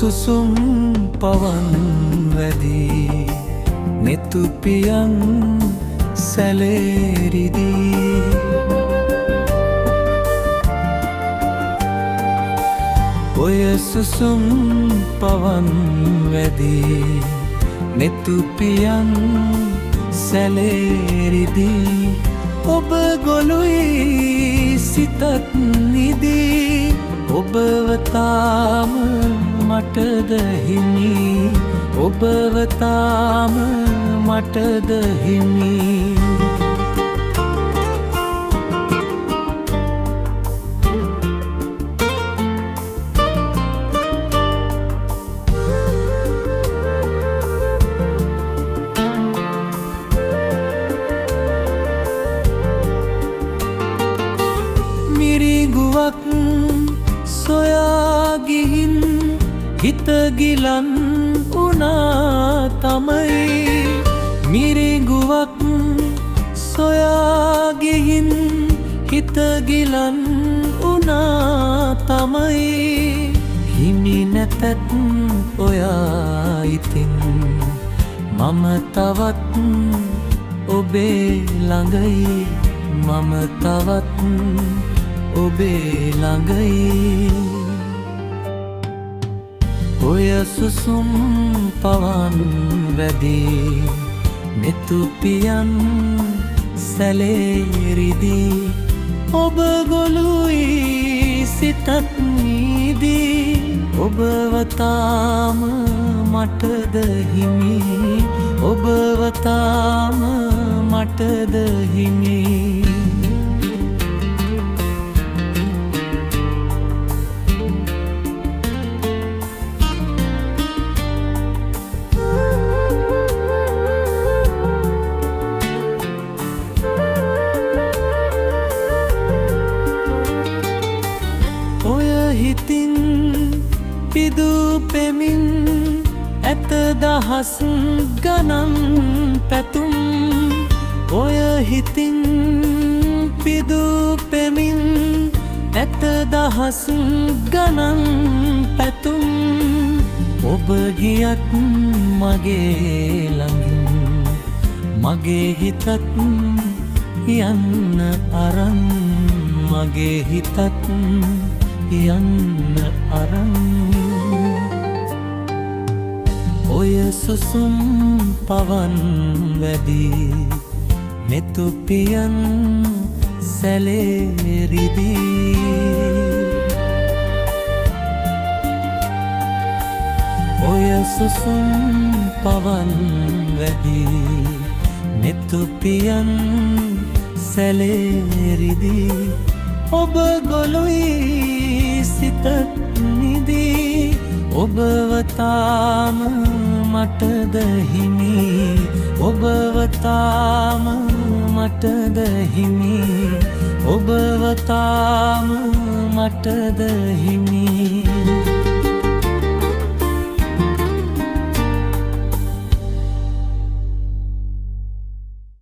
සුසුම් පවන් වැදී නෙතුපියන් සැලේරිදී ඔය සුසුම් පවන් වැදී නෙතුපියන් සැලේරිදී ඔබ ගොළුයි සිතත් නිදී ඔබව තාම මටද හිමි ඔබව තාම මටද හිමි මිරිඟුවක් සොයා ගිහින් හිත ගිලන් වුණා තමයි මිරිඟුවක් සොයා ගිහින් හිත ගිලන් වුණා තමයි හිමි නැතත් ඔයා ඉතින් මම තවත් ඔබේ ළඟයි මම තවත් ඔබේ ළඟයි ඔය සුසුම් පවන් වැදී නෙතුපියන් සැලේරිදී ඔබ ගොළුයි සිතත් නිදී ඔබව තාම මටද හිමි ඔබව තාම මටද හිමි හිතින් පිදූ පෙමින් ඇත දහස් ගණන් පැතුම් ඔය හිතින් පිදූ පෙමින් ඇත දහස් ගණන් පැතුම් ඔබ ගියත් මගේ ළඟින් මගේ හිතත් යන්න අරන් මගේ හිතත් යන්න අරන් ඔය සුසුම් පවන් වැදී නෙතුපියන් සැලේරිදී ඔය සුසුම් පවන් වැදී නෙතුපියන් සැලේරිදී ඔබ ගොළුයි සිතත් නිදී ඔබව තාම මටද හිමි ඔබව තාම මටද හිමි ඔබව තාම මටද හිමි